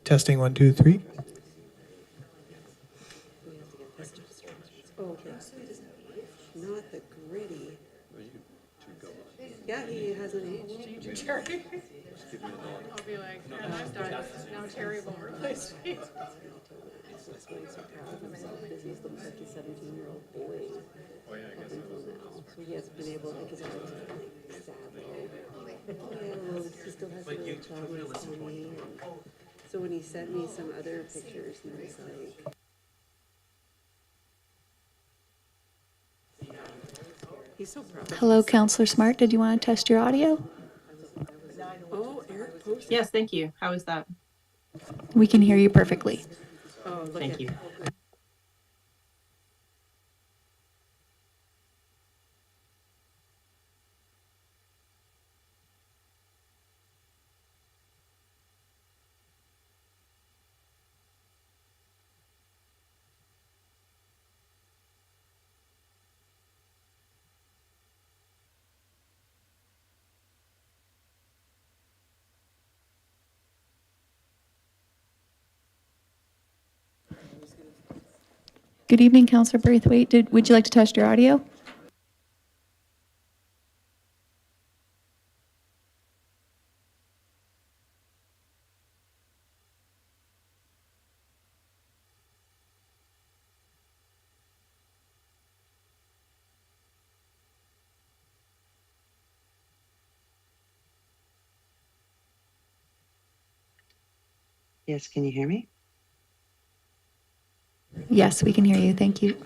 Testing 1, 2, 3. Oh, okay. Not the gritty. Yeah, he hasn't aged. Terry. I'll be like, man, I'm done. Now Terry will replace me. That's why he's so proud of himself, because he's looked like a 17-year-old boy up until now. So he hasn't been able, like, his eyes are like sad little. Yeah, well, he still has a little child in his tummy. And so when he sent me some other pictures, he was like, he's so proud of Hello, Counselor Smart. Did you want to test your audio? Oh, Eric posted. Yes, thank you. How is that? We can hear you perfectly. Oh, look Thank at you. Good evening, Counselor Braithwaite. Would you like to test your audio? Yes, can you hear me? Yes, we can hear you. Thank you.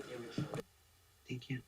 Thank you.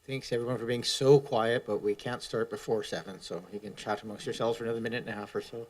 Thanks everyone for being so quiet, but we can't start before 7, so you can chat amongst yourselves for another minute and a half or so.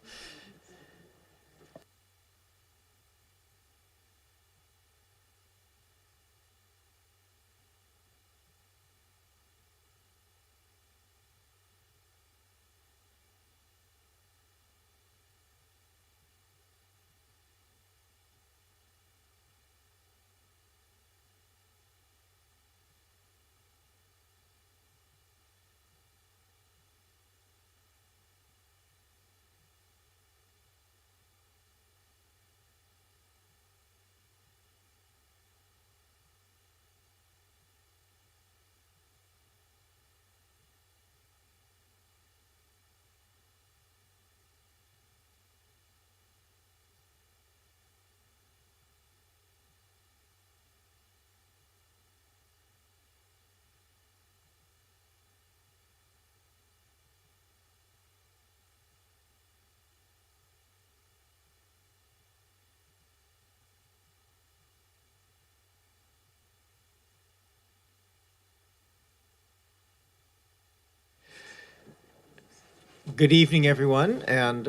Good evening, everyone, and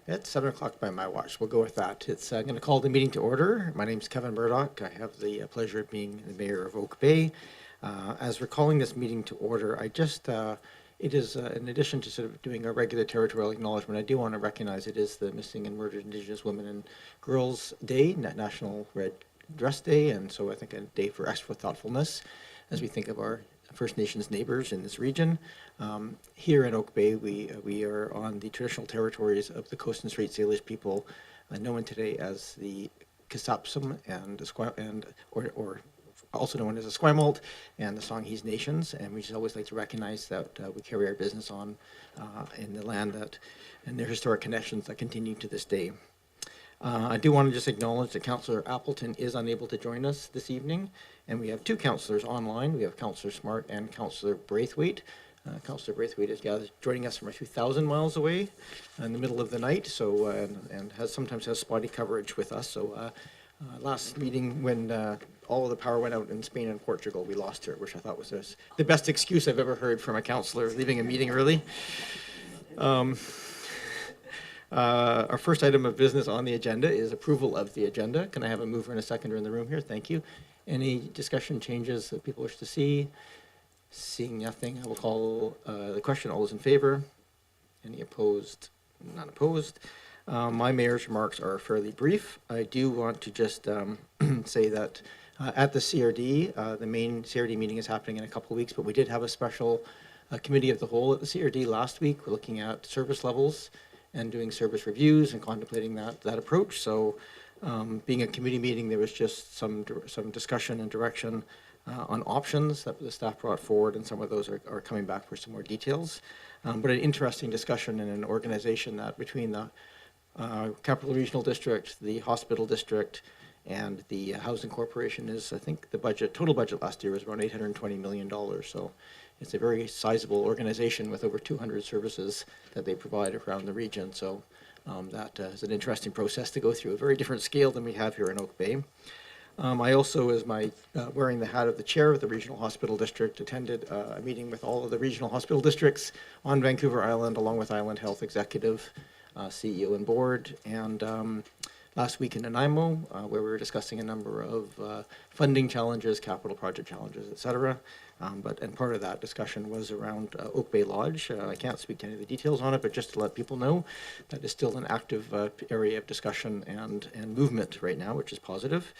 it's 7 o'clock by my watch. We'll go with that. It's going to call the meeting to order. My name is Kevin Murdoch. I have the pleasure of being the mayor of Oak Bay. As we're calling this meeting to order, it is in addition to sort of doing our regular territorial acknowledgement, I do want to recognize it is the Missing and Murdered Indigenous Women and Girls Day, National Red Dress Day, and so I think a day for extra thoughtfulness as we think of our First Nations neighbors in this region. Here in Oak Bay, we are on the traditional territories of the Coast and Strait Salish people, known today as the Kisapsum or also known as the Esquimalt and the Songhees Nations. And we just always like to recognize that we carry our business on in the land and their historic connections that continue to this day. I do want to just acknowledge that Councillor Appleton is unable to join us this evening, and we have two councillors online. We have Councillor Smart and Councillor Braithwaite. Councillor Braithwaite is joining us from a few thousand miles away in the middle of the night, so and sometimes has spotty coverage with us. So last meeting when all of the power went out in Spain and Portugal, we lost her, which I thought was the best excuse I've ever heard from a councillor leaving a meeting early. Our first item of business on the agenda is approval of the agenda. Can I have a mover and a seconder in the room here? Thank you. Any discussion changes that people wish to see? Seeing nothing, I will call the question. All those in favor? Any opposed? None opposed. My mayor's remarks are fairly brief. I do want to just say that at the CRD, the main CRD meeting is happening in a couple of weeks, but we did have a special committee of the whole at the CRD last week. We're looking at service levels and doing service reviews and contemplating that approach. So being a committee meeting, there was just some discussion and direction on options that the staff brought forward, and some of those are coming back for some more details. But an interesting discussion in an organization that between the Capital Regional District, the Hospital District, and the Housing Corporation is, I think the total budget last year was around $820 million. So it's a very sizable organization with over 200 services that they provide around the region. So that is an interesting process to go through, a very different scale than we have here in Oak Bay. I also, as wearing the hat of the chair of the Regional Hospital District, attended a meeting with all of the regional hospital districts on Vancouver Island, along with Island Health Executive, CEO and board, and last week in Nanaimo, where we were discussing a number of funding challenges, capital project challenges, etc. And part of that discussion was around Oak Bay Lodge. I can't speak to any of the details on it, but just to let people know, that is still an active area of discussion and movement right now, which is positive.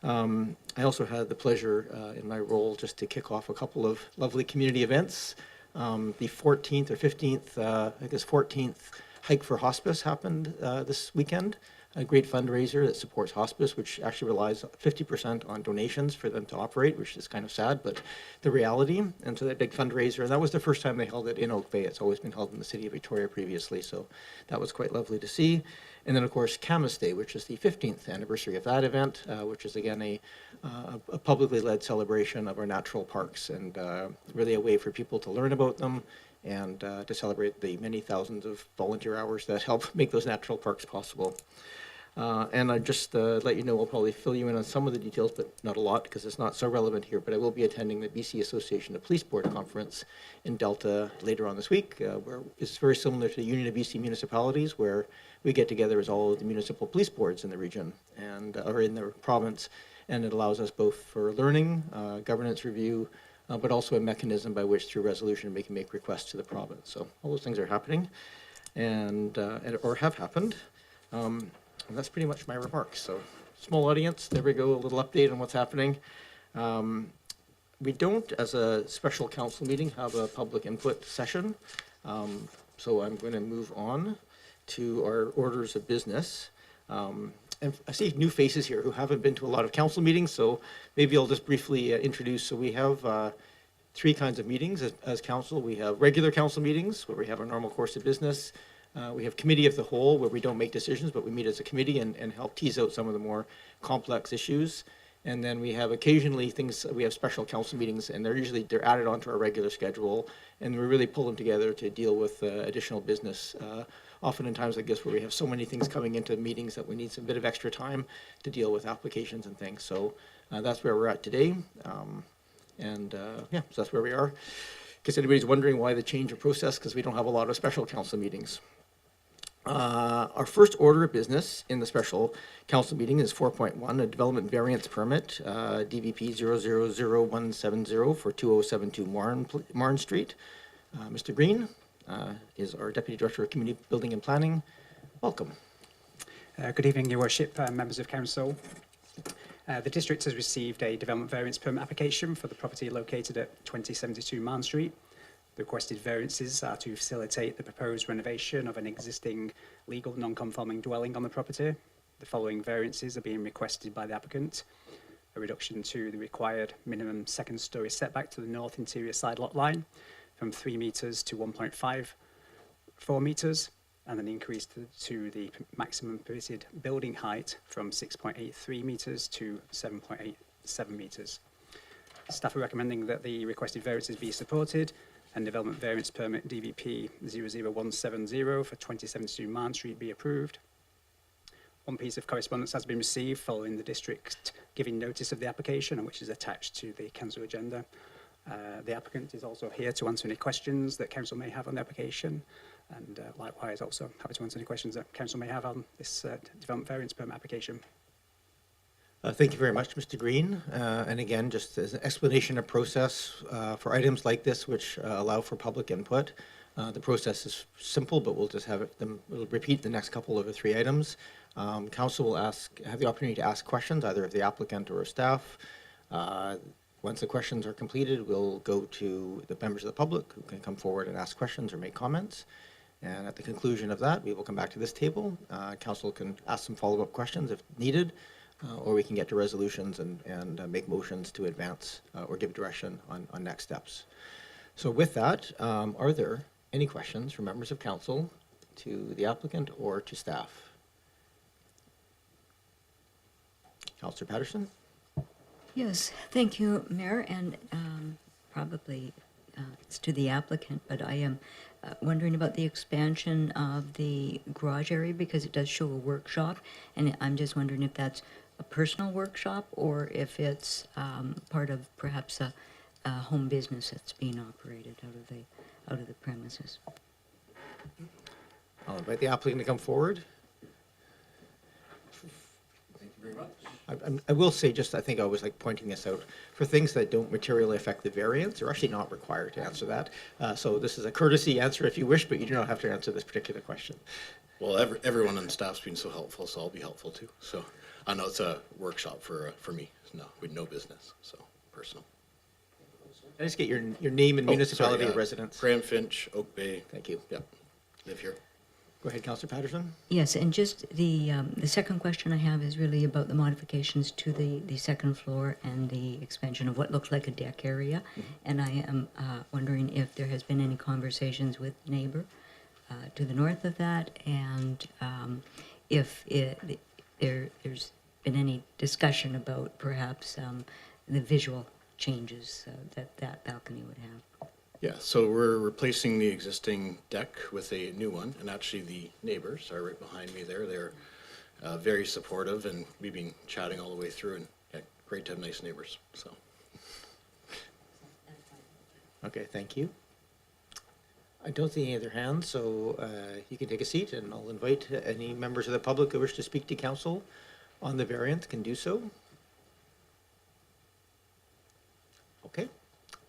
I also had the pleasure in my role just to kick off a couple of lovely community events. The 14th or 15th, I guess 14th Hike for Hospice happened this weekend. A great fundraiser that supports hospice, which actually relies 50% on donations for them to operate, which is kind of sad, but the reality. And so that big fundraiser, and that was the first time they held it in Oak Bay. It's always been held in the city of Victoria previously, so that was quite lovely to see. And then, of course, Camas Day, which is the 15th anniversary of that event, which is, again, a publicly led celebration of our natural parks, and really a way for people to learn about them and to celebrate the many thousands of volunteer hours that help make those natural parks possible. And I just let you know, I'll probably fill you in on some of the details, but not a lot, because it's not so relevant here. But I will be attending the BC Association of Police Board Conference in Delta later on this week, where it's very similar to the Union of BC Municipalities, where we get together as all of the municipal police boards in the region and or in the province, and it allows us both for learning, governance review, but also a mechanism by which, through resolution, we can make requests to the province. So all those things are happening, and or have happened. And that's pretty much my remarks. So, small audience, there we go, a little update on what's happening. We don't, as a special council meeting, have a public input session. So I'm going to move on to our orders of business. And I see new faces here who haven't been to a lot of council meetings, so maybe I'll just briefly introduce. So we have three kinds of meetings as council. We have regular council meetings, where we have our normal course of business. We have committee of the whole, where we don't make decisions, but we meet as a committee and help tease out some of the more complex issues. And then we have occasionally we have special council meetings, and they're added onto our regular schedule, and we really pull them together to deal with additional business. Often in times like this, where we have so many things coming into meetings that we need some bit of extra time to deal with applications and things. So that's where we're at today. So that's where we are. In case anybody's wondering why the change of process, because we don't have a lot of special council meetings. Our first order of business in the special council meeting is 4.1, a development variance permit, DVP 000170 for 2072 Marne Street. Mr. Green is our Deputy Director of Community Building and Planning. Welcome. Good evening, Your Worship, members of council. The district has received a development variance permit application for the property located at 2072 Marne Street. The requested variances are to facilitate the proposed renovation of an existing legal non-conforming dwelling on the property. The following variances are being requested by the applicant: a reduction to the required minimum second-storey setback to the north interior side lot line from 3 metres to 1.54 metres, and an increase to the maximum permitted building height from 6.83 metres to 7.87 metres. Staff are recommending that the requested variances be supported and development variance permit DVP 00170 for 2072 Marne Street be approved. One piece of correspondence has been received following the district giving notice of the application, and which is attached to the council agenda. The applicant is also here to answer any questions that council may have on the application, and likewise also happy to answer any questions that council may have on this development variance permit application. Thank you very much, Mr. Green. And again, just as an explanation of process for items like this, which allow for public input, the process is simple, but we'll just have we'll repeat the next couple of the three items. Council will have the opportunity to ask questions, either of the applicant or staff. Once the questions are completed, we'll go to the members of the public who can come forward and ask questions or make comments. And at the conclusion of that, we will come back to this table. Council can ask some follow-up questions if needed. Or we can get to resolutions and make motions to advance or give direction on next steps. So with that, are there any questions from members of council to the applicant or to staff? Councillor Patterson? Yes, thank you, Mayor, and probably it's to the applicant, but I am wondering about the expansion of the garage area, because it does show a workshop, and I'm just wondering if that's a personal workshop or if it's part of perhaps a home business that's being operated out of the premises. I'll invite the applicant to come forward. Thank you very much. I will say, just I think I was like pointing this out, for things that don't materially affect the variance, you're actually not required to answer that. So this is a courtesy answer if you wish, but you do not have to answer this particular question. Well, everyone on the staff's been so helpful, so I'll be helpful too. So I know it's a workshop for me. No, with no business, so personal. Can I just get your name and municipality of residence? Graham Finch, Oak Bay. Thank you. Yep, live here. Go ahead, Councillor Patterson. Yes, and just the second question I have is really about the modifications to the second floor and the expansion of what looks like a deck area. Mm-hmm. And I am wondering if there has been any conversations with the neighbor to the north of that, and if there's been any discussion about perhaps the visual changes that balcony would have. Yeah, so we're replacing the existing deck with a new one, and actually the neighbors are right behind me there. They're very supportive, and we've been chatting all the way through, and yeah, great to have nice neighbors, so. Okay, thank you. I don't see any other hands, so you can take a seat, and I'll invite any members of the public who wish to speak to council on the variance can do so. Okay,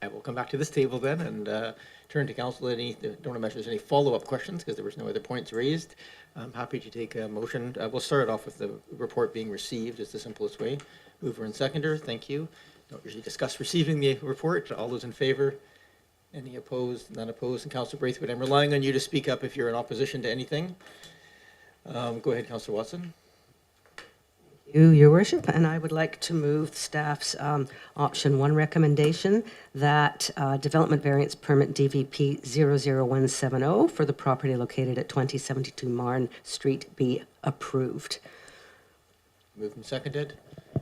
I will come back to this table then and turn to council. Don't want to imagine there's any follow-up questions because there was no other points raised. I'm happy to take a motion. We'll start it off with the report being received is the simplest way. Mover and seconder, thank you. Don't usually discuss receiving the report. All those in favor? Any opposed? None opposed. And Councillor Braithwaite, I'm relying on you to speak up if you're in opposition to anything. Go ahead, Councillor Watson. You, Your Worship, and I would like to move staff's option 1 recommendation that development variance permit DVP 00170 for the property located at 2072 Marne Street be approved. Moved and seconded. I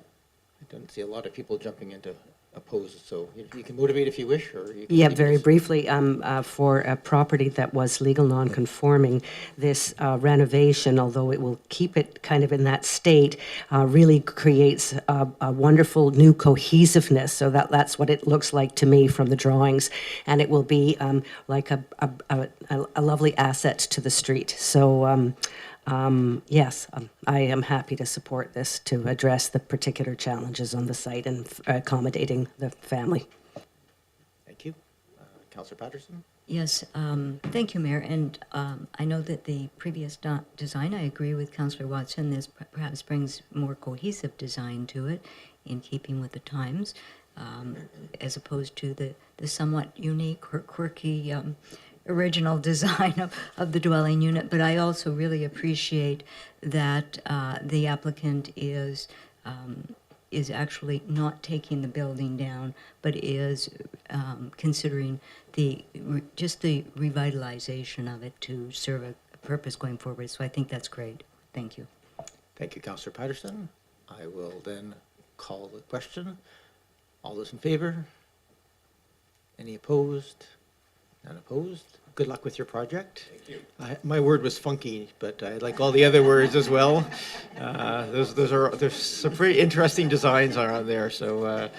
don't see a lot of people jumping into opposed, so you can motivate if you wish, or you can. Yeah, very briefly, for a property that was legal non-conforming, this renovation, although it will keep it kind of in that state, really creates a wonderful new cohesiveness. So that's what it looks like to me from the drawings, and it will be like a lovely asset to the street. So. Yes, I am happy to support this to address the particular challenges on the site and accommodating the family. Thank you. Councillor Patterson? Yes, thank you, Mayor. And I know that the previous design, I agree with Councillor Watson, this perhaps brings more cohesive design to it in keeping with the times, as opposed to the somewhat unique or quirky original design of the dwelling unit. But I also really appreciate that the applicant is actually not taking the building down, but is considering just the revitalization of it to serve a purpose going forward. So I think that's great. Thank you. Thank you, Councillor Patterson. I will then call the question. All those in favor? Any opposed? None opposed? Good luck with your project. Thank you. My word was funky, but I like all the other words as well. There's some pretty interesting designs are on there. So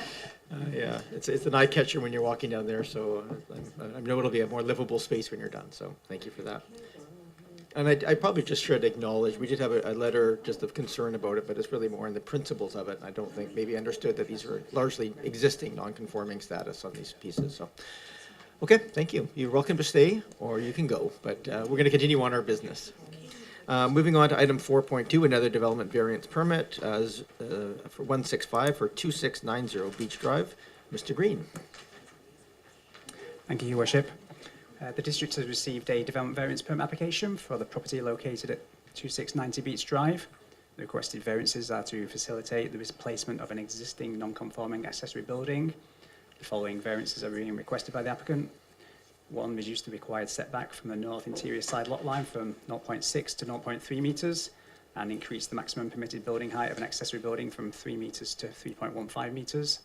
yeah, it's an eye catcher when you're walking down there. So I know it'll be a more livable space when you're done. So thank you for that. And I probably just should acknowledge, we did have a letter just of concern about it, but it's really more in the principles of it. And I don't think maybe understood that these are largely existing non-conforming status on these pieces. So. Okay, thank you. You're welcome to stay, or you can go, but we're going to continue on our business. Moving on to item 4.2, another development variance permit for 165 for 2690 Beach Drive. Mr. Green. Thank you, Your Worship. The district has received a development variance permit application for the property located at 2690 Beach Drive. The requested variances are to facilitate the replacement of an existing non-conforming accessory building. The following variances are being requested by the applicant. 1, reduce the required setback from the north interior side lot line from 0.6 to 0.3 metres and increase the maximum permitted building height of an accessory building from 3 metres to 3.15 metres.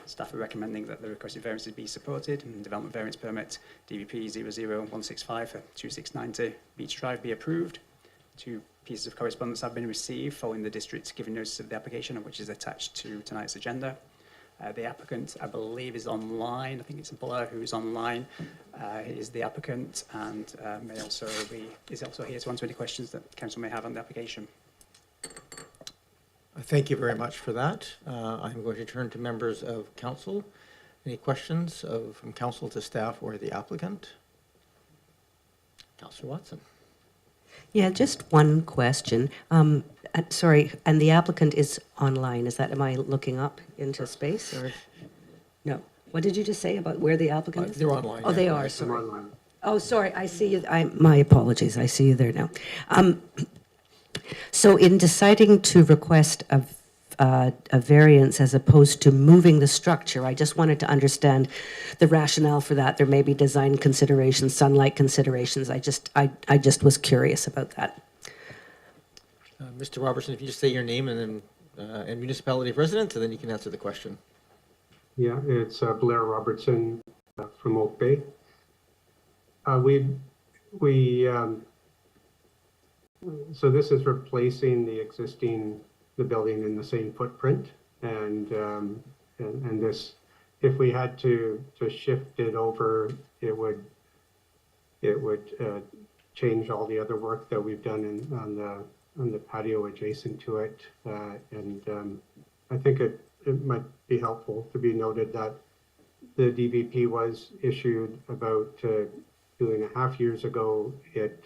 Staff are recommending that the requested variances be supported and development variance permit DVP 00165 for 2690 Beach Drive be approved. 2 pieces of correspondence have been received following the district giving notice of the application, which is attached to tonight's agenda. The applicant, I believe, is online. I think it's Blair who's online. He is the applicant and is also here to answer any questions that council may have on the application. Thank you very much for that. I'm going to turn to members of council. Any questions from council to staff or the applicant? Councillor Watson. Yeah, just one question. Sorry, and the applicant is online. Is that, am I looking up into space or? No. What did you just say about where the applicant is? They're online. Oh, yeah. they are, sorry. Oh, sorry, I see you. My apologies. I see you there now. So in deciding to request a variance as opposed to moving the structure, I just wanted to understand the rationale for that. There may be design considerations, sunlight considerations. I just was curious about that. Mr. Robertson, if you just say your name and then and municipality of residence, and then you can answer the question. Yeah, it's Blair Robertson from Oak Bay. We So this is replacing the building in the same footprint. And this, if we had to shift it over, it would change all the other work that we've done on the patio adjacent to it. I think it might be helpful to be noted that the DVP was issued about 2.5 years ago. It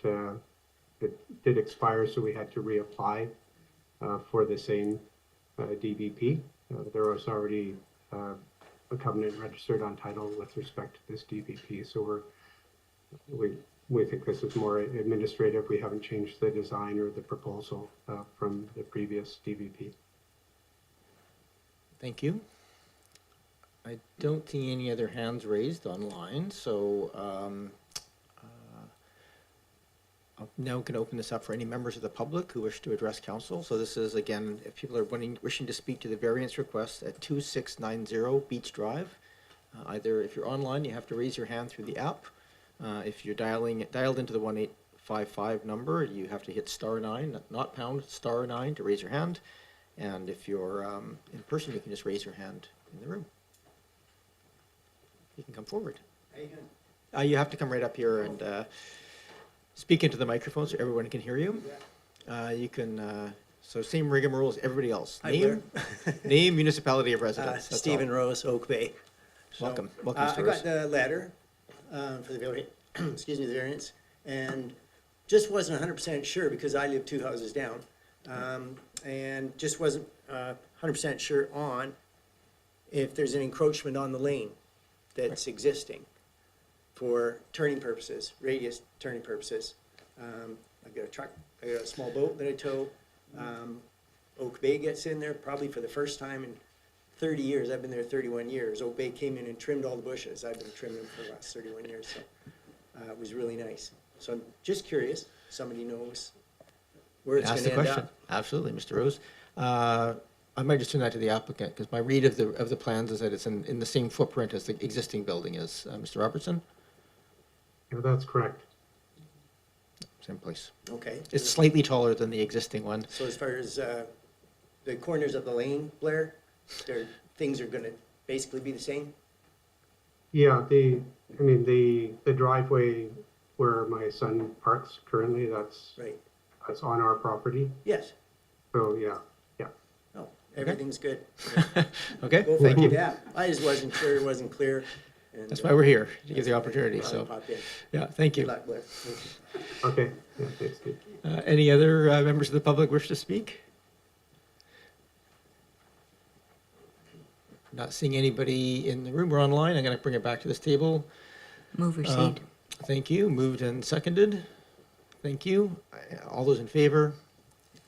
did expire, so we had to reapply for the same DVP. There was already a covenant registered on title with respect to this DVP, so we think this is more administrative. We haven't changed the design or the proposal from the previous DVP. Thank you. I don't see any other hands raised online, so I'm now going to open this up for any members of the public who wish to address council. So this is, again, if people are wishing to speak to the variance request at 2690 Beach Drive. Either if you're online, you have to raise your hand through the app. If you're dialed into the 1855 number, you have to hit *9, not pound, *9 to raise your hand. And if you're in person, you can just raise your hand in the room. You can come forward. How you doing? You have to come right up here and speak into the microphone so everyone can hear you. You can, so same rigmarole as everybody else. Hi, Name, name, municipality of residence. That's Stephen all. Rose, Oak Bay. Welcome, welcome, I Mr. Rose. got the letter for the variance, excuse me, the variance, and just wasn't 100% sure because I live 2 houses down, and just wasn't 100% sure on if there's an encroachment on the lane that's existing for turning purposes, radius turning purposes. I've got a truck, I got a small boat that I tow. Oak Bay gets in there probably for the first time in 30 years. I've been there 31 years. Oak Bay came in and trimmed all the bushes. I've been trimming them for the last 31 years, so it was really nice. So I'm just curious, somebody knows where it's Ask gonna the end question. up. Absolutely, Mr. Rose. I might just turn that to the applicant because my read of the plans is that it's in the same footprint as the existing building is. Mr. Robertson? Yeah, that's correct. Same place. Okay. It's slightly taller than the existing one. So as far as the corners of the lane, Blair, things are gonna basically be the same? Yeah, the driveway where my son parks currently, that's Right. on our property. Yes. So, yeah. Oh, everything's good. Okay, Go for thank it. you. Yeah, I just wasn't sure, it wasn't clear. And, That's why we're here, to give that's the why opportunity, I so, popped in. yeah, thank Good you. luck, Blair. Okay, yeah, thanks, Steve. Any other members of the public wish to speak? Not seeing anybody in the room or online, I'm going to bring it back to this table. Move receipt. Thank you. Moved and seconded. Thank you. All those in favor?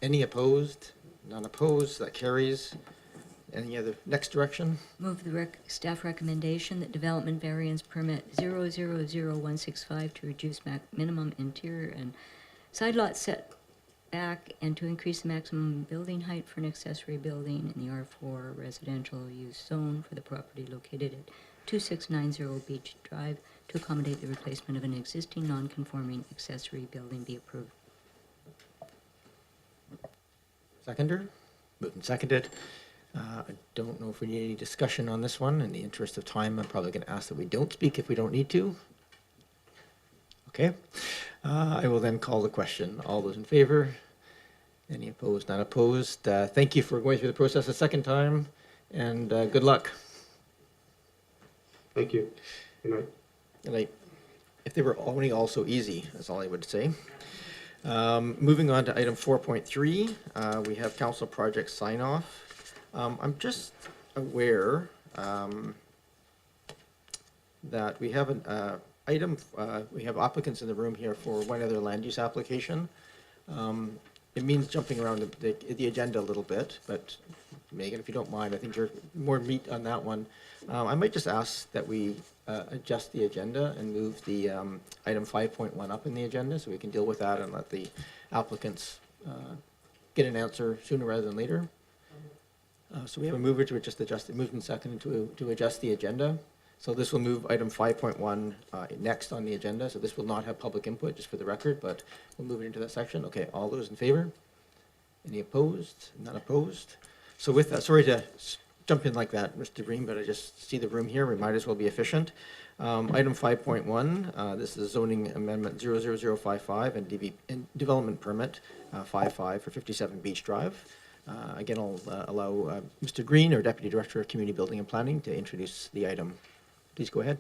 Any opposed? None opposed. That carries. Any other, next direction? Move the staff recommendation that development variance permit 000165 to reduce minimum interior and side lot setback and to increase the maximum building height for an accessory building in the R4 residential use zone for the property located at 2690 Beach Drive to accommodate the replacement of an existing non-conforming accessory building be approved. Seconder? Moved and seconded. I don't know if we need any discussion on this one. In the interest of time, I'm probably going to ask that we don't speak if we don't need to. Okay. I will then call the question. All those in favor? Any opposed? Not opposed? Thank you for going through the process a second time, and good luck. Thank you. Good night. And if they were only all so easy, that's all I would say. Moving on to item 4.3, we have council project sign-off. I'm just aware that we have an item, we have applicants in the room here for one other land use application. It means jumping around the agenda a little bit, but Megan, if you don't mind, I think you're more meat on that one. I might just ask that we adjust the agenda and move the item 5.1 up in the agenda so we can deal with that and let the applicants get an answer sooner rather than later. So we have a mover to just adjust it, moved and seconded to adjust the agenda. So this will move item 5.1 next on the agenda. So this will not have public input, just for the record, but we'll move it into that section. Okay, all those in favor? Any opposed? None opposed? So with that, sorry to jump in like that, Mr. Green, but I just see the room here. We might as well be efficient. Item 5.1, this is zoning amendment 00055 and development permit 55 for 57 Beach Drive. Again, I'll allow Mr. Green, our Deputy Director of Community Building and Planning, to introduce the item. Please go ahead.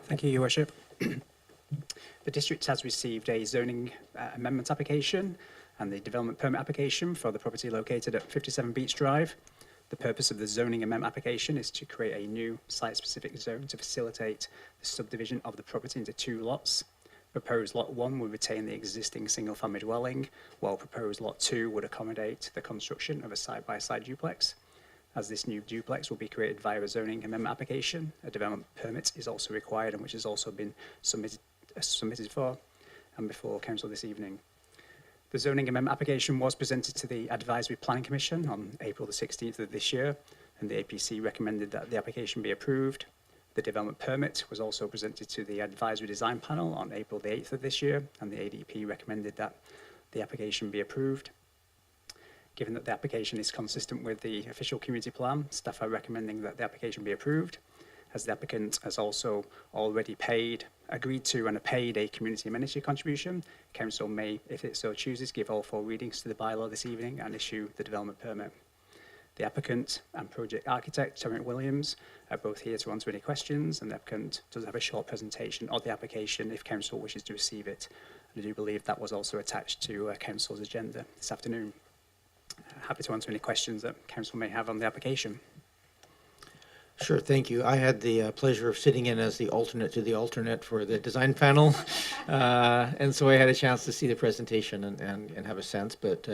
Thank you, Your Worship. The district has received a zoning amendment application and the development permit application for the property located at 57 Beach Drive. The purpose of the zoning amendment application is to create a new site-specific zone to facilitate the subdivision of the property into 2 lots. Proposed Lot 1 would retain the existing single-family dwelling, while proposed Lot 2 would accommodate the construction of a side-by-side duplex. As this new duplex will be created via a zoning amendment application, a development permit is also required, and which has also been submitted for and before Council this evening. The zoning amendment application was presented to the Advisory Planning Commission on April the 16th of this year, and the APC recommended that the application be approved. The development permit was also presented to the Advisory Design Panel on April the 8th of this year, and the ADP recommended that the application be approved. Given that the application is consistent with the official community plan, staff are recommending that the application be approved, as the applicant has also already agreed to and paid a community amenity contribution. Council may, if it so chooses, give all 4 readings to the bylaw this evening and issue the development permit. The applicant and project architect, Terence Williams, are both here to answer any questions, and the applicant does have a short presentation of the application if Council wishes to receive it. And I do believe that was also attached to Council's agenda this afternoon. Happy to answer any questions that Council may have on the application. Sure, thank you. I had the pleasure of sitting in as the alternate to the alternate for the design panel. And so I had a chance to see the presentation and have a sense, but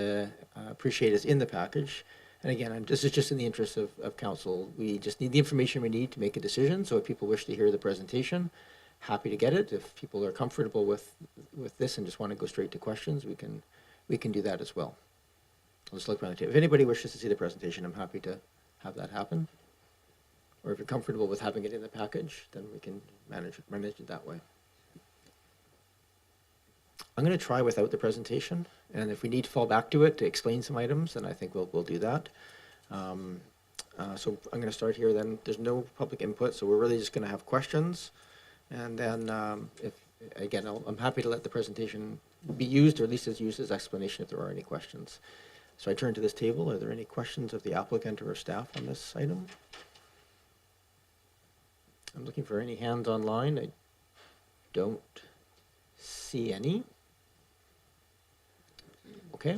appreciate it's in the package. And again, this is just in the interest of council. We just need the information we need to make a decision. So if people wish to hear the presentation, happy to get it. If people are comfortable with this and just want to go straight to questions, we can do that as well. I'll just look around the table. If anybody wishes to see the presentation, I'm happy to have that happen. Or if you're comfortable with having it in the package, then we can manage it that way. I'm going to try without the presentation, and if we need to fall back to it to explain some items, then I think we'll do that. So I'm going to start here then. There's no public input, so we're really just going to have questions. And then I'm happy to let the presentation be used, or at least as used as explanation if there are any questions. So I turn to this table. Are there any questions of the applicant or staff on this item? I'm looking for any hands online. I don't see any. Okay.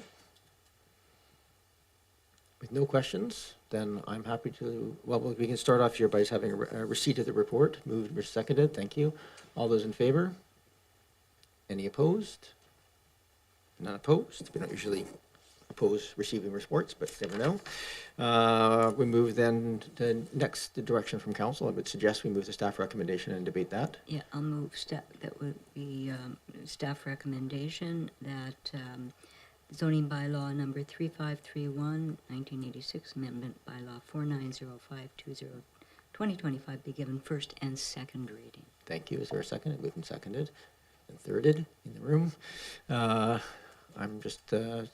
With no questions, then I'm happy to, well, we can start off here by just having a receipt of the report. Moved or seconded, thank you. All those in favor? Any opposed? None opposed. We don't usually oppose receiving reports, but never know. We move then to next direction from council. I would suggest we move the staff recommendation and debate that. Yeah, I'll move that would be staff recommendation that zoning bylaw number 3531, 1986, amendment bylaw 490520 be given first and second reading. Thank you. Is there a second? Moved and seconded and thirded in the room. I'm just, I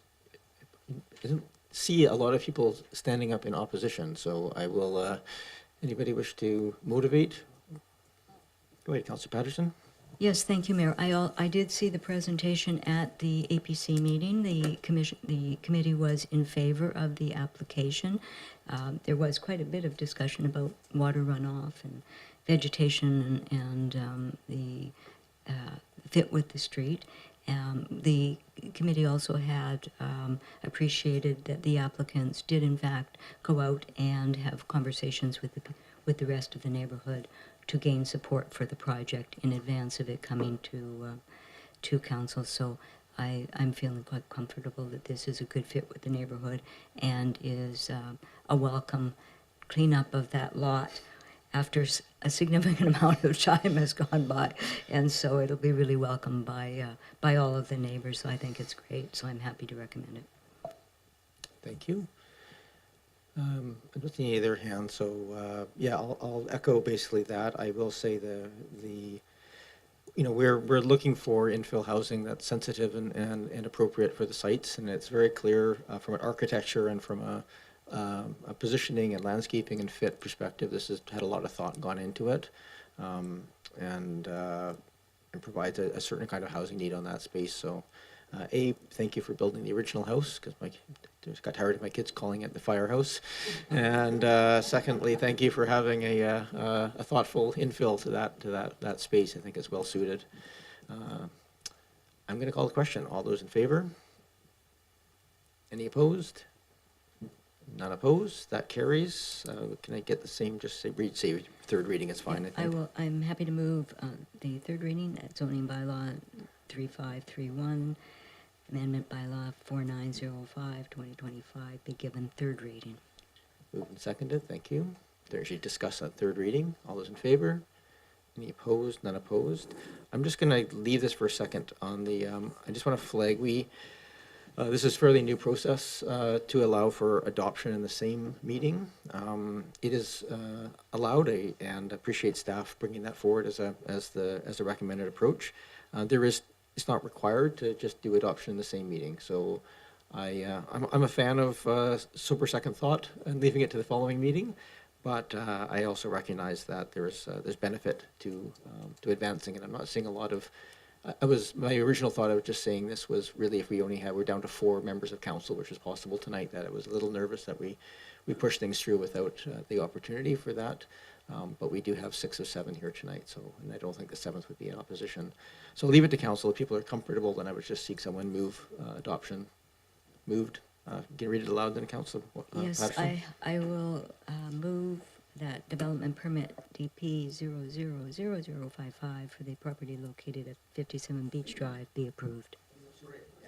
didn't see a lot of people standing up in opposition, so I will, anybody wish to motivate? Go ahead, Councillor Patterson. Yes, thank you, Mayor. I did see the presentation at the APC meeting. The committee was in favor of the application. There was quite a bit of discussion about water runoff and vegetation and the fit with the street. The committee also had appreciated that the applicants did in fact go out and have conversations with the rest of the neighborhood to gain support for the project in advance of it coming to council. So I'm feeling quite comfortable that this is a good fit with the neighborhood and is a welcome cleanup of that lot after a significant amount of time has gone by. And so it'll be really welcomed by all of the neighbors. So I think it's great. So I'm happy to recommend it. Thank you. I don't see any other hands, so yeah, I'll echo basically that. I will say we're looking for infill housing that's sensitive and appropriate for the sites, and it's very clear from an architecture and from a positioning and landscaping and fit perspective. This has had a lot of thought gone into it, and provides a certain kind of housing need on that space. So, thank you for building the original house, because just got tired of my kids calling it the firehouse. And secondly, thank you for having a thoughtful infill to that space. I think it's well suited. I'm going to call the question. All those in favor? Any opposed? None opposed. That carries. Can I get the same? Just say third reading is fine. I think. I'm happy to move the third reading at zoning bylaw 3531, amendment bylaw 4905, 2025 be given third reading. Moved and seconded. Thank you. There should discuss that third reading. All those in favor? Any opposed? None opposed. I'm just going to leave this for a second on the. I just want to flag this is a fairly new process to allow for adoption in the same meeting. It is allowed, and appreciate staff bringing that forward as a recommended approach. It's not required to just do adoption in the same meeting. So I'm a fan of sober second thought and leaving it to the following meeting, but I also recognize that there's benefit to advancing, and I'm not seeing a lot of. My original thought, I was just saying this was really if we're down to 4 members of council, which is possible tonight, that I was a little nervous that we push things through without the opportunity for that. But we do have 6 of 7 here tonight, and I don't think the 7th would be in opposition. So I'll leave it to council. If people are comfortable, then I would just seek someone move adoption. Moved. Can you read it aloud then, council? Yes, Patterson? I will move that development permit DP 000055 for the property located at 57 Beach Drive be approved.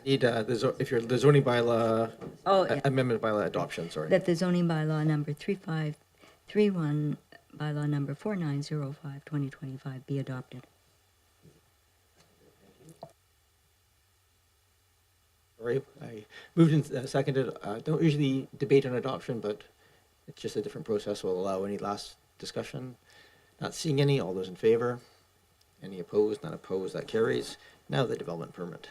Need the zoning bylaw Yeah. amendment bylaw adoption. Sorry. That the zoning bylaw number 3531, bylaw number 4905, 2025 be adopted. Sorry, I moved and seconded. Don't usually debate on adoption, but it's just a different process. Will allow any last discussion. Not seeing any. All those in favor? Any opposed? None opposed. That carries. Now the development permit.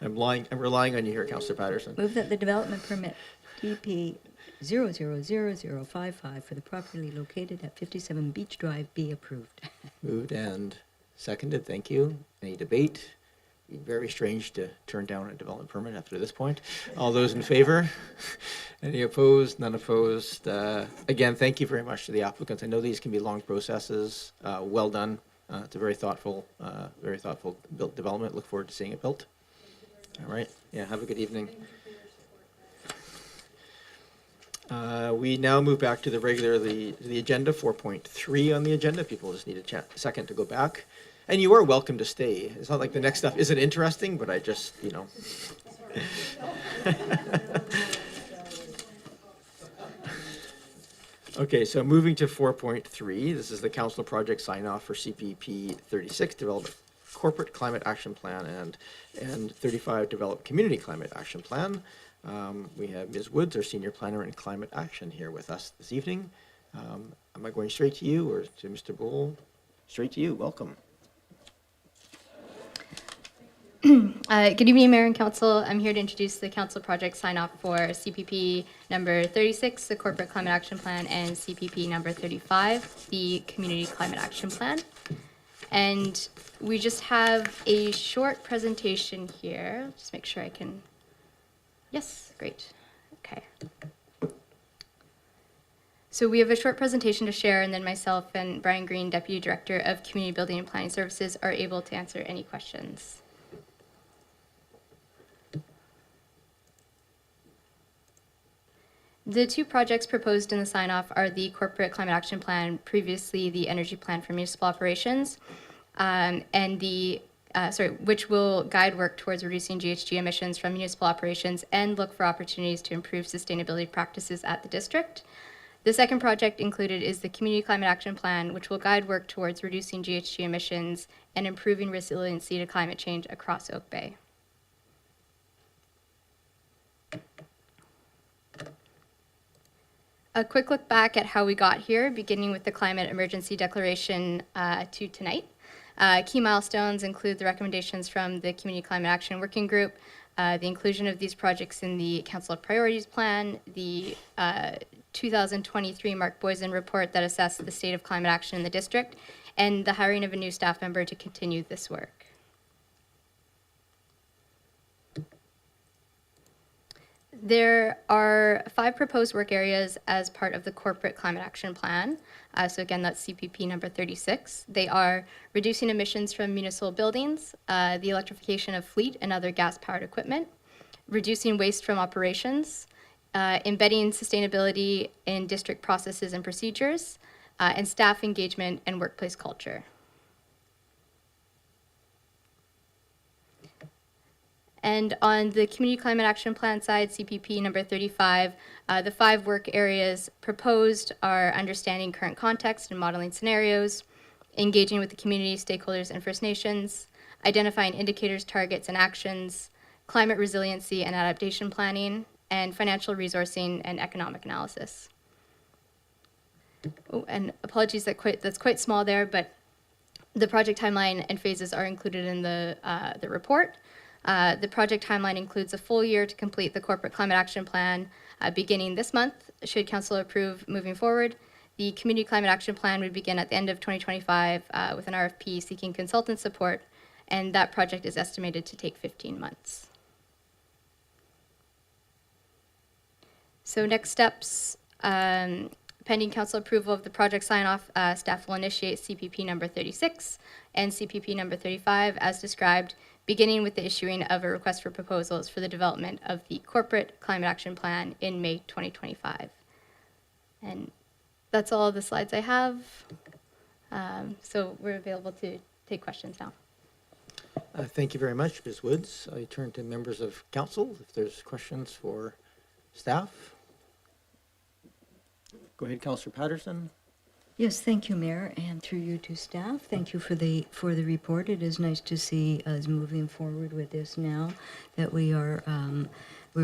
I'm relying on you here, Councillor Patterson. Move that the development permit DP 000055 for the property located at 57 Beach Drive be approved. Moved and seconded. Thank you. Any debate? It'd be very strange to turn down a development permit after this point. All those in favor? Any opposed? None opposed. Again, thank you very much to the applicants. I know these can be long processes. Well done. It's a very thoughtful built development. Look forward to seeing it built. All right. Yeah. Have a good evening. We now move back to the agenda, 4.3 on the agenda. People just need a second to go back. And you are welcome to stay. It's not like the next stuff isn't interesting, but I just, Okay, so moving to 4.3, this is the council project sign-off for CPP 36, Develop Corporate Climate Action Plan, and 35, Develop Community Climate Action Plan. We have Ms. Woods, our Senior Planner in Climate Action, here with us this evening. Am I going straight to you or to Mr. Bull? Straight to you. Welcome. Good evening, Mayor and Council. I'm here to introduce the council project sign-off for CPP number 36, the Corporate Climate Action Plan, and CPP number 35, the Community Climate Action Plan. And we just have a short presentation here. Just make sure I can... Yes, great. Okay. So we have a short presentation to share, and then myself and Brian Green, Deputy Director of Community Building and Planning Services, are able to answer any questions. The 2 projects proposed in the sign-off are the Corporate Climate Action Plan, previously the Energy Plan for Municipal Operations, and which will guide work towards reducing GHG emissions from municipal operations and look for opportunities to improve sustainability practices at the district. The second project included is the Community Climate Action Plan, which will guide work towards reducing GHG emissions and improving resiliency to climate change across Oak Bay. a quick look back at how we got here, beginning with the climate emergency declaration to tonight. Key milestones include the recommendations from the Community Climate Action Working Group, the inclusion of these projects in the Council of Priorities Plan, the 2023 Mark Boysen report that assessed the state of climate action in the district, and the hiring of a new staff member to continue this work. There are 5 proposed work areas as part of the Corporate Climate Action Plan. So again, that's CPP number 36. They are reducing emissions from municipal buildings, the electrification of fleet and other gas-powered equipment, reducing waste from operations, embedding sustainability in district processes and procedures, and staff engagement and workplace culture. And on the Community Climate Action Plan side, CPP number 35, the 5 work areas proposed are understanding current context and modeling scenarios, engaging with the community, stakeholders, and First Nations, identifying indicators, targets, and actions, climate resiliency and adaptation planning, and financial resourcing and economic analysis. Oh, and apologies, that's quite small there, but the project timeline and phases are included in the report. The project timeline includes a full year to complete the Corporate Climate Action Plan beginning this month, should Council approve moving forward. The Community Climate Action Plan would begin at the end of 2025 with an RFP seeking consultant support, and that project is estimated to take 15 months. So next steps, pending Council approval of the project sign-off, staff will initiate CPP number 36 and CPP number 35 as described, beginning with the issuing of a request for proposals for the development of the Corporate Climate Action Plan in May 2025. And that's all the slides I have. So we're available to take questions now. Thank you very much, Ms. Woods. I turn to members of council if there's questions for staff. Go ahead, Councillor Patterson. Yes, thank you, Mayor, and through you to staff. Thank you for the report. It is nice to see us moving forward with this now that we're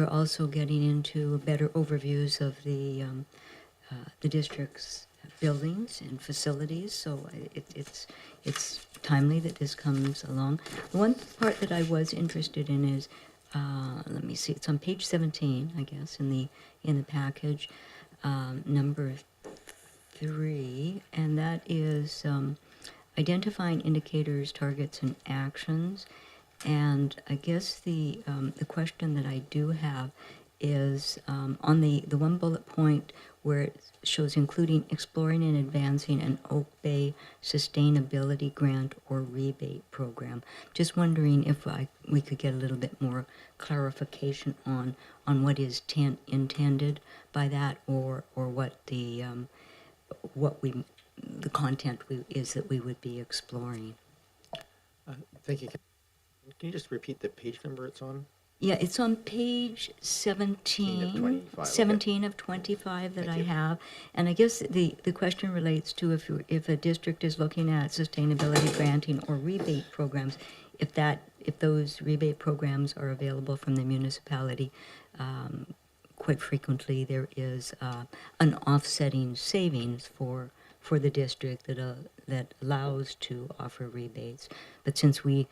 also getting into better overviews of the district's buildings and facilities. So it's timely that this comes along. The one part that I was interested in is let me see. It's on page 17, I guess, in the package, number 3, and that is identifying indicators, targets, and actions. And I guess the question that I do have is on the one bullet point where it shows including exploring and advancing an Oak Bay sustainability grant or rebate program. Just wondering if we could get a little bit more clarification on what is intended by that, or what the content is that we would be exploring. Thank you. Can you just repeat the page number it's on? Yeah, it's on page 17, 17 of 25 that I have. And I guess the question relates to if a district is looking at sustainability granting or rebate programs, if those rebate programs are available from the municipality. Quite frequently there is an offsetting savings for the district that allows to offer rebates. But since we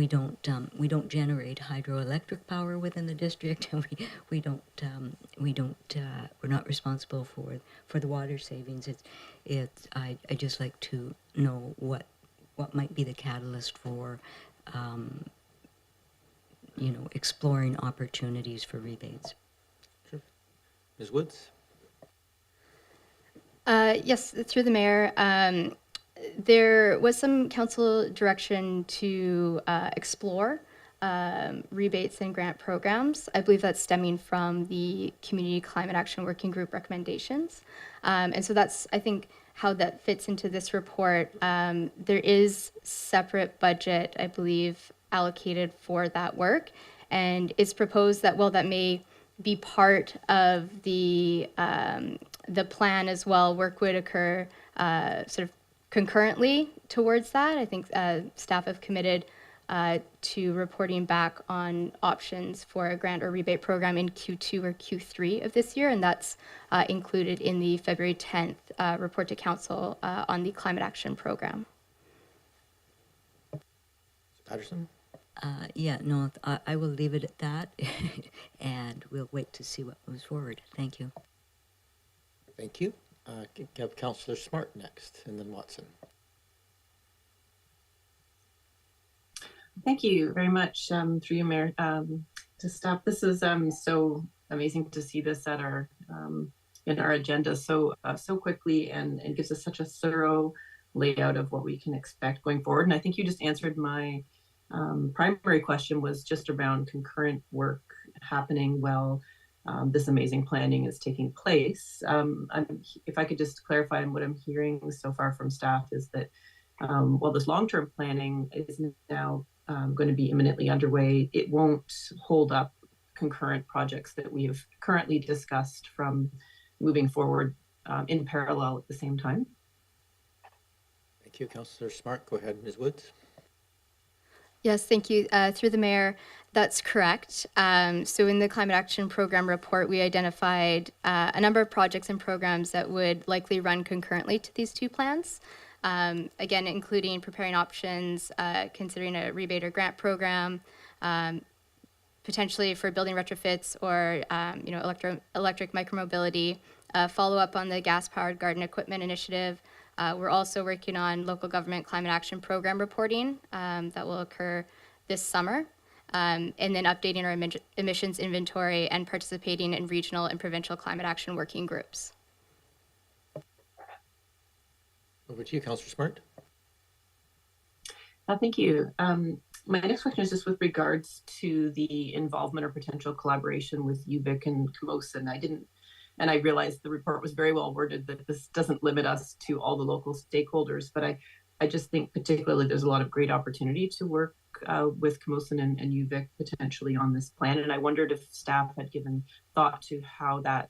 don't generate hydroelectric power within the district, and we're not responsible for the water savings. I just like to know what might be the catalyst for exploring opportunities for rebates. Sure. Ms. Woods. Yes, through the mayor. There was some council direction to explore rebates and grant programs. I believe that's stemming from the Community Climate Action Working Group recommendations. And so that's, I think, how that fits into this report. There is separate budget, I believe, allocated for that work. And it's proposed that, well, that may be part of the plan as well. Work would occur sort of concurrently towards that. I think staff have committed to reporting back on options for a grant or rebate program in Q2 or Q3 of this year, and that's included in the February 10th report to Council on the Climate Action Program. Patterson? Yeah, no, I will leave it at that, and we'll wait to see what moves forward. Thank you. Thank you. Have Councillor Smart next, and then Watson. Thank you very much, through you, Mayor. To staff, this is so amazing to see this at our in our agenda so quickly, and gives us such a thorough layout of what we can expect going forward. And I think you just answered my primary question, was just around concurrent work happening while this amazing planning is taking place. If I could just clarify, and what I'm hearing so far from staff is that while this long-term planning is now going to be imminently underway, it won't hold up concurrent projects that we have currently discussed from moving forward in parallel at the same time. Thank you, Councillor Smart. Go ahead, Ms. Woods. Yes, thank you. Through the mayor, that's correct. So in the Climate Action Program report, we identified a number of projects and programs that would likely run concurrently to these two plans. Again, including preparing options, considering a rebate or grant program, potentially for building retrofits or electric micromobility, follow up on the gas-powered garden equipment initiative. We're also working on local government climate action program reporting that will occur this summer, and then updating our emissions inventory and participating in regional and provincial climate action working groups. Over to you, Councillor Smart. Thank you. My next question is just with regards to the involvement or potential collaboration with UVic and Camosun. I realized the report was very well worded that this doesn't limit us to all the local stakeholders, but I just think particularly there's a lot of great opportunity to work with Camosun and UVic potentially on this plan. And I wondered if staff had given thought to how that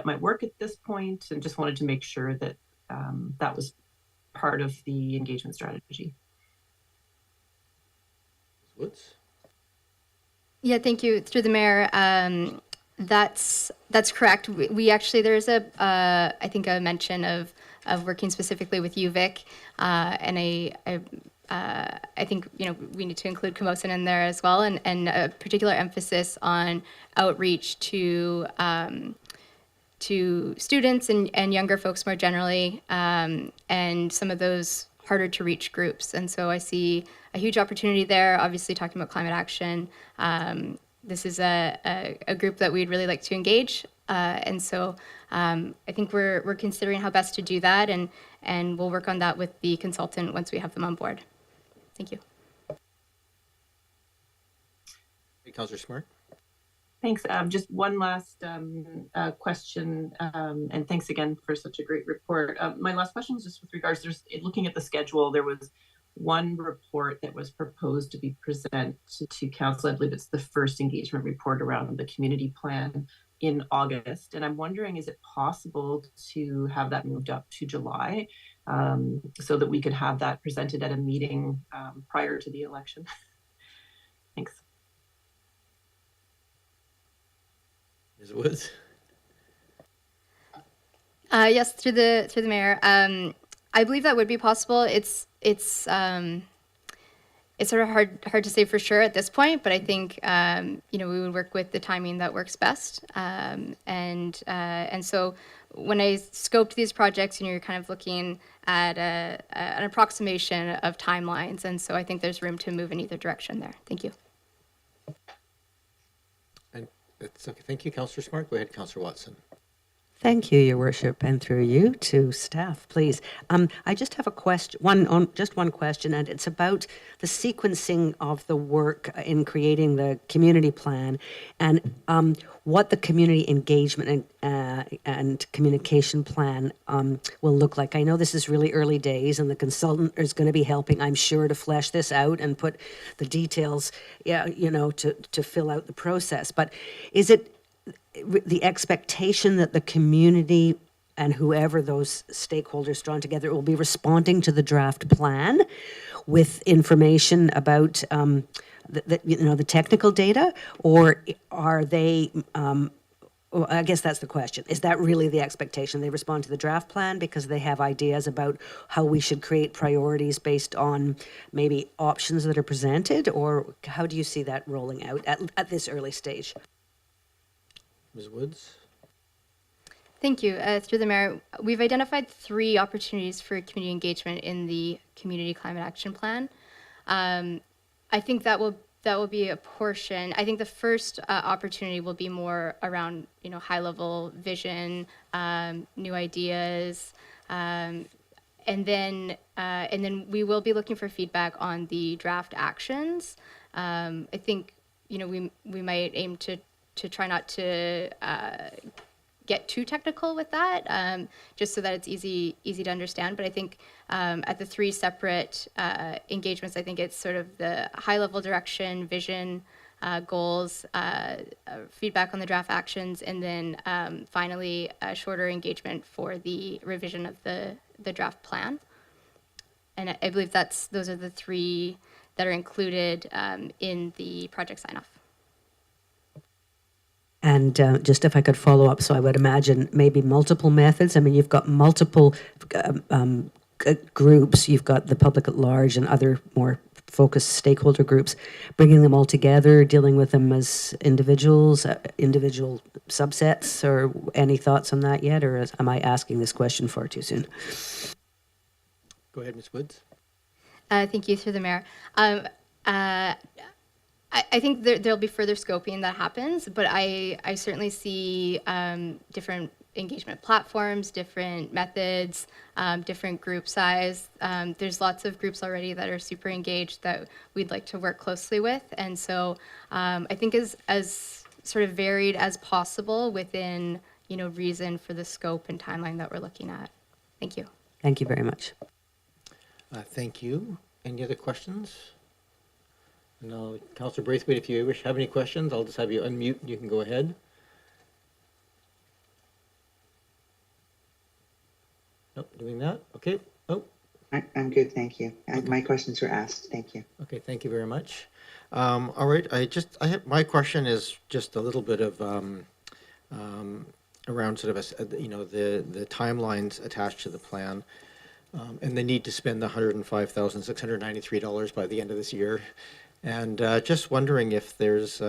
might work at this point, and just wanted to make sure that that was part of the engagement strategy. Ms. Woods? Yeah, thank you. Through the mayor, that's correct. We actually, there's I think a mention of working specifically with UVic, and I think we need to include Camosun in there as well, and a particular emphasis on outreach to students and younger folks more generally, and some of those harder to reach groups. And so I see a huge opportunity there, obviously talking about climate action. This is a group that we'd really like to engage. And so I think we're considering how best to do that, and we'll work on that with the consultant once we have them on board. Thank you. Hey, Councillor Smart. Thanks. Just one last question, and thanks again for such a great report. My last question was just with regards, looking at the schedule, there was one report that was proposed to be presented to council. I believe it's the first engagement report around the community plan in August. And I'm wondering, is it possible to have that moved up to July so that we could have that presented at a meeting prior to the election? Thanks. Ms. Woods? Yes, through the mayor. I believe that would be possible. It's sort of hard to say for sure at this point, but I think we would work with the timing that works best. And so when I scoped these projects, you're kind of looking at an approximation of timelines, and so I think there's room to move in either direction there. Thank you. And that's okay. Thank you, Councillor Smart. Go ahead, Councillor Watson. Thank you, Your Worship, and through you to staff, please. I just have a question, just one question, and it's about the sequencing of the work in creating the community plan, and what the community engagement and communication plan will look like. I know this is really early days, and the consultant is going to be helping, I'm sure, to flesh this out and put the details, to fill out the process. But is it the expectation that the community and whoever those stakeholders drawn together will be responding to the draft plan with information about the technical data, or are they? Well, I guess that's the question. Is that really the expectation? They respond to the draft plan because they have ideas about how we should create priorities based on maybe options that are presented, or how do you see that rolling out at this early stage? Ms. Woods? Thank you. Through the mayor, we've identified 3 opportunities for community engagement in the Community Climate Action Plan. I think that will be a portion. I think the first opportunity will be more around, high-level vision, new ideas, and then we will be looking for feedback on the draft actions. I think, we might aim to try not to get too technical with that, just so that it's easy to understand. But I think at the 3 separate engagements, I think it's sort of the high-level direction, vision, goals, feedback on the draft actions, and then finally a shorter engagement for the revision of the draft plan. And I believe those are the 3 that are included in the project sign-off. And just if I could follow up, so I would imagine maybe multiple methods. I mean, you've got multiple groups. You've got the public at large and other more focused stakeholder groups, bringing them all together, dealing with them as individuals, individual subsets, or any thoughts on that yet? Or am I asking this question far too soon? Go ahead, Ms. Woods. Thank you, through the mayor. I think there'll be further scoping that happens, but I certainly see different engagement platforms, different methods, different group size. There's lots of groups already that are super engaged that we'd like to work closely with. And so I think as sort of varied as possible within, reason for the scope and timeline that we're looking at. Thank you. Thank you very much. Thank you. Any other questions? No, Councillor Braithwaite, if you have any questions, I'll just have you unmute and you can go ahead. Nope, doing that. Okay. Oh. I'm good, thank you. My questions were asked. Thank you. Okay, thank you very much. All right, my question is just a little bit of around sort of the timelines attached to the plan, and the need to spend the $105,693 by the end of this year. And just wondering if there's,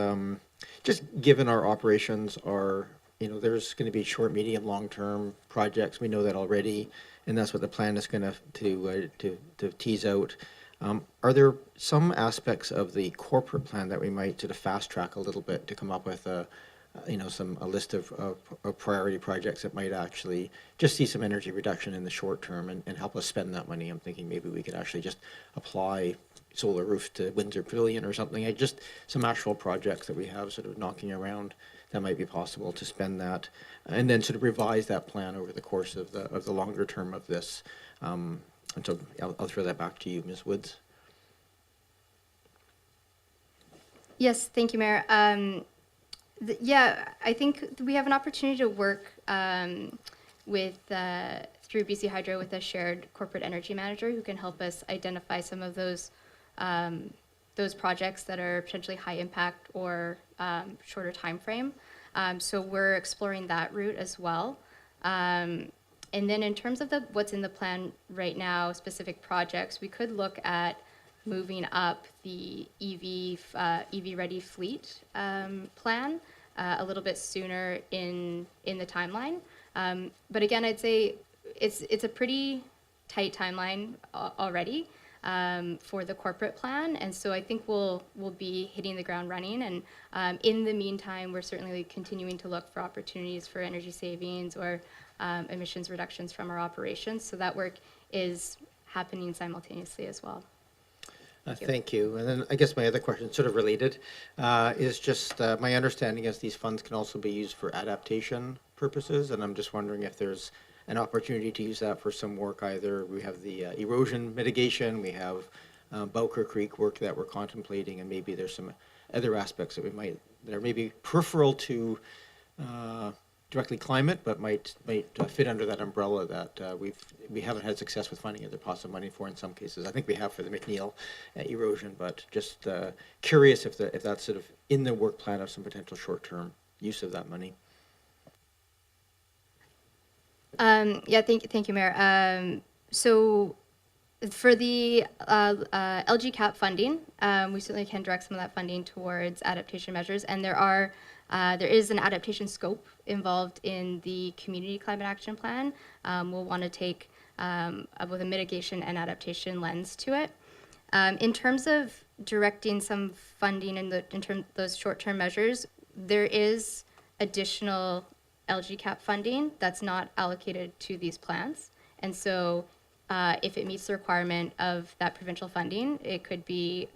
just given our operations are, there's going to be short, medium, long-term projects. We know that already, and that's what the plan is going to tease out. Are there some aspects of the corporate plan that we might sort of fast track a little bit to come up with a list of priority projects that might actually just see some energy reduction in the short term and help us spend that money? I'm thinking maybe we could actually just apply solar roof to Windsor Pavilion or something. Just some actual projects that we have sort of knocking around that might be possible to spend that, and then sort of revise that plan over the course of the longer term of this. And so I'll throw that back to you, Ms. Woods. Yes, thank you, Mayor. Yeah, I think we have an opportunity to work with through BC Hydro with a shared corporate energy manager who can help us identify some of those projects that are potentially high impact or shorter time frame. So we're exploring that route as well. And then in terms of what's in the plan right now, specific projects, we could look at moving up the EV ready fleet plan a little bit sooner in the timeline. But again, I'd say it's a pretty tight timeline already for the corporate plan, and so I think we'll be hitting the ground running. And in the meantime, we're certainly continuing to look for opportunities for energy savings or emissions reductions from our operations. So that work is happening simultaneously as well. Thank you. And then I guess my other question, sort of related, is just my understanding is these funds can also be used for adaptation purposes, and I'm just wondering if there's an opportunity to use that for some work. Either we have the erosion mitigation, we have Bowker Creek work that we're contemplating, and maybe there's some other aspects that are maybe peripheral to directly climate, but might fit under that umbrella that we haven't had success with finding other pots of money for in some cases. I think we have for the McNeil erosion, but just curious if that's sort of in the work plan of some potential short-term use of that money. Yeah, thank you, Mayor. So for the LG cap funding, we certainly can direct some of that funding towards adaptation measures, and there is an adaptation scope involved in the community climate action plan. We'll want to take both a mitigation and adaptation lens to it. In terms of directing some funding in terms of those short-term measures, there is additional LG cap funding that's not allocated to these plans, and so if it meets the requirement of that provincial funding, it could be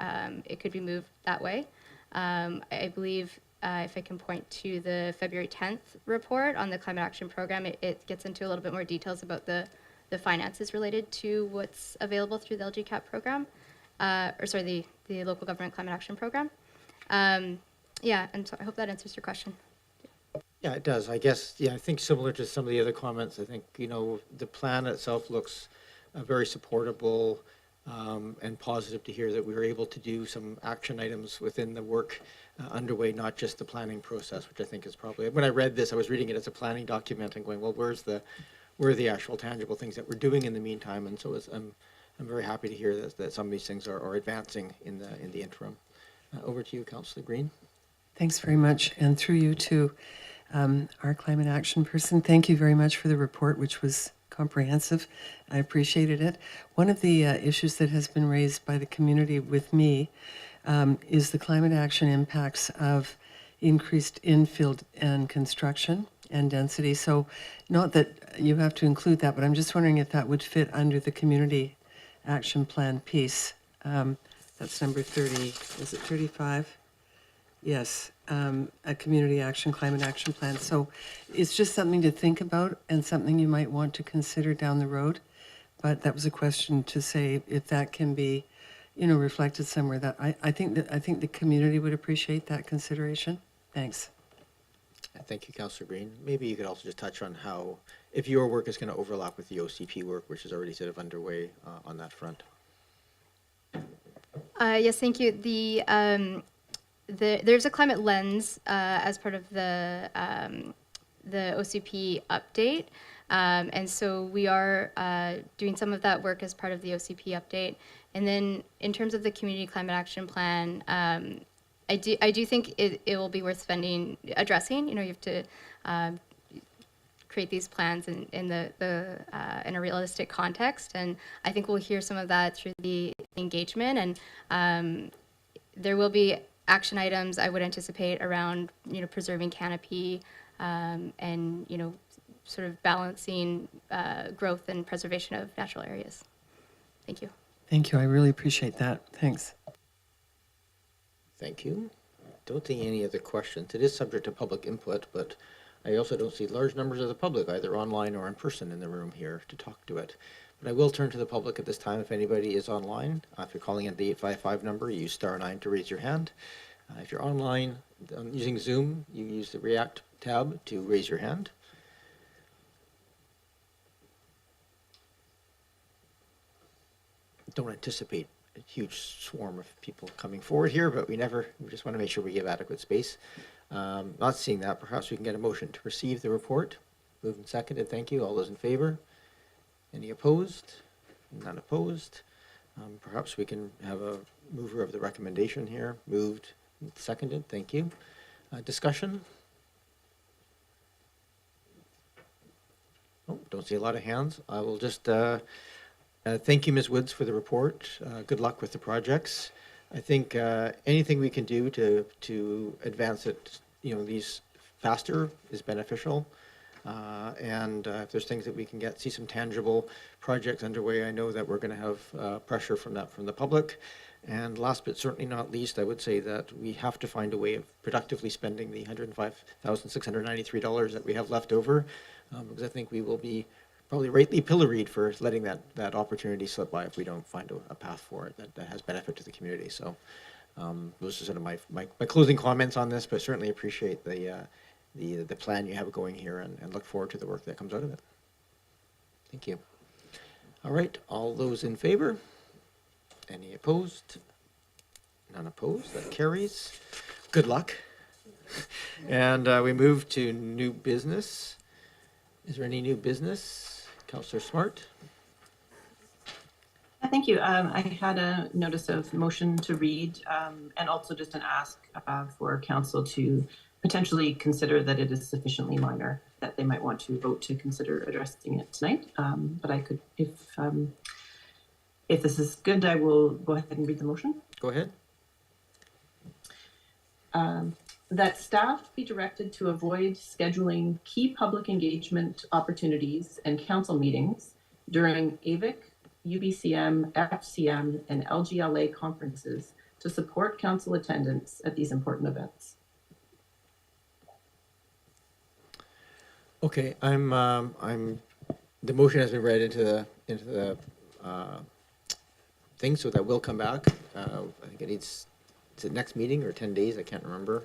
moved that way. I believe if I can point to the February 10th report on the climate action program, it gets into a little bit more details about the finances related to what's available through the LG cap program, the local government climate action program. Yeah, and so I hope that answers your question. Yeah, it does. I guess, yeah, I think similar to some of the other comments, I think, the plan itself looks very supportable and positive to hear that we were able to do some action items within the work underway, not just the planning process, which I think is probably, when I read this, I was reading it as a planning document and going, well, where are the actual tangible things that we're doing in the meantime? And so I'm very happy to hear that some of these things are advancing in the interim. Over to you, Councillor Green. Thanks very much, and through you to our climate action person. Thank you very much for the report, which was comprehensive. I appreciated it. One of the issues that has been raised by the community with me is the climate action impacts of increased infill and construction and density. So not that you have to include that, but I'm just wondering if that would fit under the community action plan piece. That's number 30, is it 35? Yes, a community action, climate action plan. So it's just something to think about and something you might want to consider down the road. But that was a question to say if that can be, reflected somewhere. That I think the community would appreciate that consideration. Thanks. Thank you, Councillor Green. Maybe you could also just touch on how, if your work is going to overlap with the OCP work, which is already sort of underway on that front. Yes, thank you. There's a climate lens as part of the OCP update, and so we are doing some of that work as part of the OCP update. And then in terms of the community climate action plan, I do think it will be worth addressing. You have to create these plans in a realistic context, and I think we'll hear some of that through the engagement. And there will be action items I would anticipate around preserving canopy and sort of balancing growth and preservation of natural areas. Thank you. Thank you. I really appreciate that. Thanks. Thank you. Don't see any other questions. It is subject to public input, but I also don't see large numbers of the public, either online or in person, in the room here to talk to it. But I will turn to the public at this time. If anybody is online, if you're calling in the 855 number, you use *9 to raise your hand. If you're online using Zoom, you use the React tab to raise your hand. Don't anticipate a huge swarm of people coming forward here, but we just want to make sure we give adequate space. Not seeing that, perhaps we can get a motion to receive the report. Moved and seconded. Thank you. All those in favor? Any opposed? None opposed. Perhaps we can have a mover of the recommendation here. Moved and seconded. Thank you. Discussion? Oh, don't see a lot of hands. I will just thank you, Ms. Woods, for the report. Good luck with the projects. I think anything we can do to advance it, these faster is beneficial. And if there's things that we can see some tangible projects underway, I know that we're going to have pressure from the public. And last but certainly not least, I would say that we have to find a way of productively spending the $105,693 that we have left over, because I think we will be probably rightly pilloried for letting that opportunity slip by if we don't find a path for it that has benefit to the community. So those are sort of my closing comments on this, but certainly appreciate the the plan you have going here and look forward to the work that comes out of it. Thank you. All right, all those in favor? Any opposed? None opposed, that carries. Good luck. And we move to new business. Is there any new business? Councillor Smart? Thank you. I had a notice of motion to read and also just an ask for council to potentially consider that it is sufficiently minor that they might want to vote to consider addressing it tonight. But I could, if this is good, I will go ahead and read the motion. Go ahead. That staff be directed to avoid scheduling key public engagement opportunities and council meetings during AVIC, UBCM, FCM, and LGLA conferences to support council attendance at these important events. Okay, the motion has been read into the thing, so that will come back. I think it needs, is it next meeting or 10 days? I can't remember.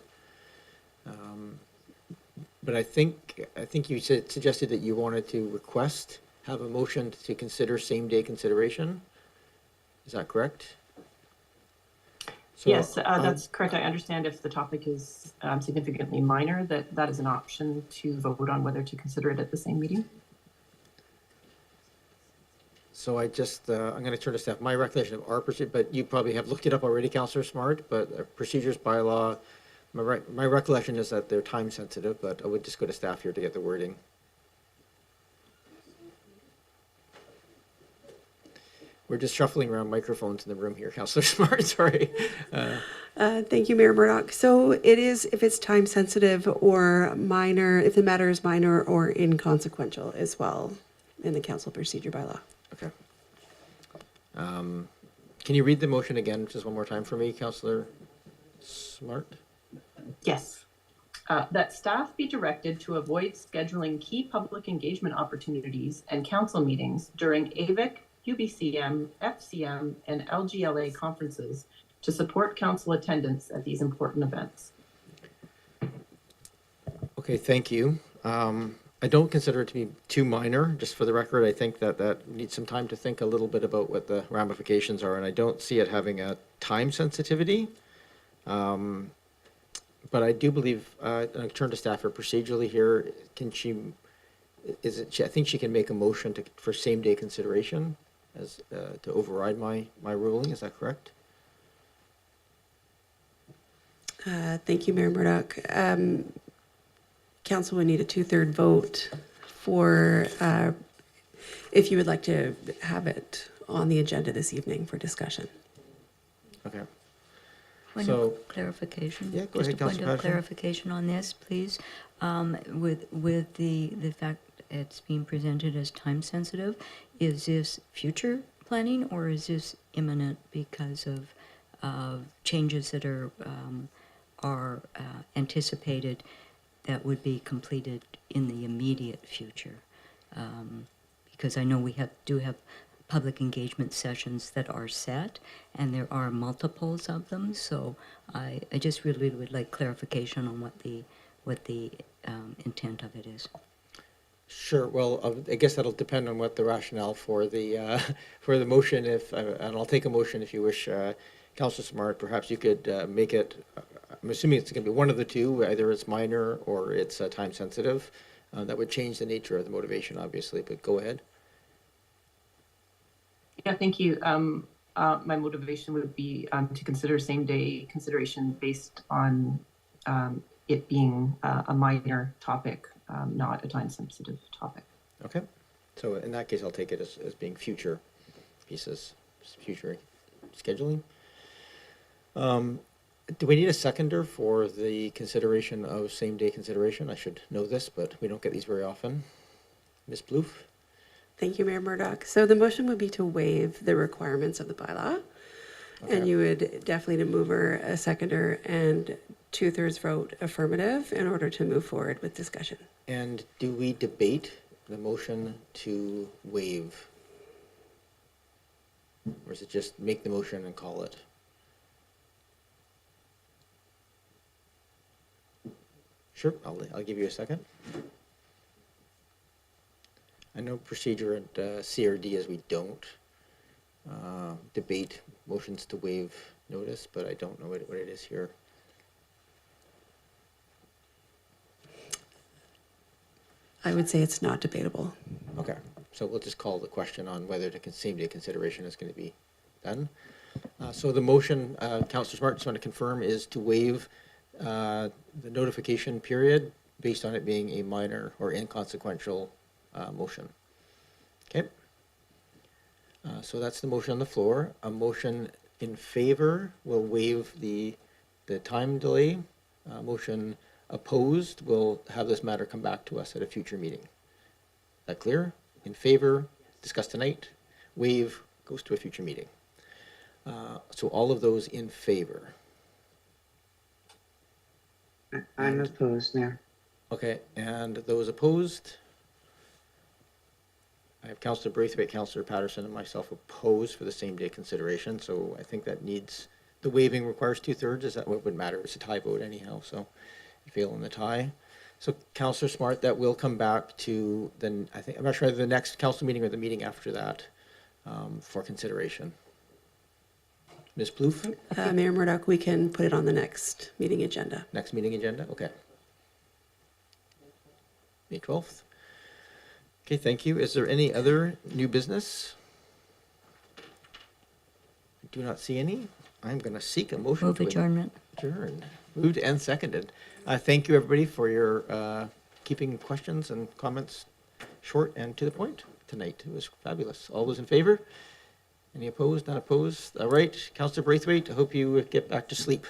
But I think you suggested that you wanted to have a motion to consider same-day consideration. Is that correct? So, yes, that's correct. I understand if the topic is significantly minor, that is an option to vote on whether to consider it at the same meeting. So I'm going to turn to staff. My recollection of our procedure, but you probably have looked it up already, Councillor Smart, but procedures bylaw, my recollection is that they're time sensitive, but I would just go to staff here to get the wording. We're just shuffling around microphones in the room here, Councillor Smart, sorry. Thank you, Mayor Murdoch. So it is, if it's time sensitive or minor, if the matter is minor or inconsequential as well in the council procedure bylaw. Okay. Can you read the motion again just one more time for me, Councillor Smart? Yes. That staff be directed to avoid scheduling key public engagement opportunities and council meetings during AVIC, UBCM, FCM, and LGLA conferences to support council attendance at these important events. Okay, thank you. I don't consider it to be too minor. Just for the record, I think that needs some time to think a little bit about what the ramifications are, and I don't see it having a time sensitivity. But I do believe, I turn to staff for procedurally here, I think she can make a motion for same-day consideration as to override my ruling. Is that correct? Thank you, Mayor Murdoch. Council would need a 2/3 vote for if you would like to have it on the agenda this evening for discussion. Okay. Point of clarification. Yeah, go Just ahead, a point Councillor of Patterson. clarification on this, please. With the fact it's being presented as time sensitive, is this future planning or is this imminent because of changes that are anticipated that would be completed in the immediate future? Because I know we do have public engagement sessions that are set, and there are multiples of them. So I just really would like clarification on what the intent of it is. Sure. Well, I guess that'll depend on what the rationale for the motion. And I'll take a motion if you wish, Councillor Smart. Perhaps you could make it. I'm assuming it's going to be one of the two. Either it's minor or it's time sensitive. That would change the nature of the motivation, obviously. But go ahead. Yeah, thank you. My motivation would be to consider same-day consideration based on it being a minor topic, not a time-sensitive topic. Okay. So in that case, I'll take it as being future pieces, future scheduling. Do we need a seconder for the consideration of same-day consideration? I should know this, but we don't get these very often. Ms. Bloof? Thank you, Mayor Murdoch. So the motion would be to waive the requirements of the bylaw. Okay. And you would definitely need a mover, a seconder, and 2/3 vote affirmative in order to move forward with discussion. And do we debate the motion to waive? Or is it just make the motion and call it? Sure, I'll give you a second. I know procedure at CRD is we don't debate motions to waive notice, but I don't know what it is here. I would say it's not debatable. Okay, so we'll just call the question on whether the same day consideration is going to be done. So the motion, Councillor Smart, just want to confirm, is to waive the notification period based on it being a minor or inconsequential motion. Okay. So that's the motion on the floor. A motion in favor will waive the time delay. Motion opposed will have this matter come back to us at a future meeting. That clear? In favor, discuss tonight. Waive, goes to a future meeting. So all of those in favor. I'm opposed, Mayor. Okay, and those opposed? I have Councillor Braithwaite, Councillor Patterson, and myself opposed for the same day consideration, so I think that needs, the waiving requires 2/3. Is that what would matter? It's a tie vote anyhow, so it failed in the tie. So Councillor Smart, that will come back to then, I think, I'm not sure the next council meeting or the meeting after that for consideration. Ms. Plouffe? Mayor Murdoch, we can put it on the next meeting agenda. Next meeting agenda, okay. May 12th. Okay, thank you. Is there any other new business? I do not see any. I'm going to seek a motion. Move to adjournment. Adjourn. Moved and seconded. Thank you, everybody, for your keeping questions and comments short and to the point tonight. It was fabulous. All those in favor? Any opposed? Not opposed? All right. Councillor Braithwaite, I hope you get back to sleep.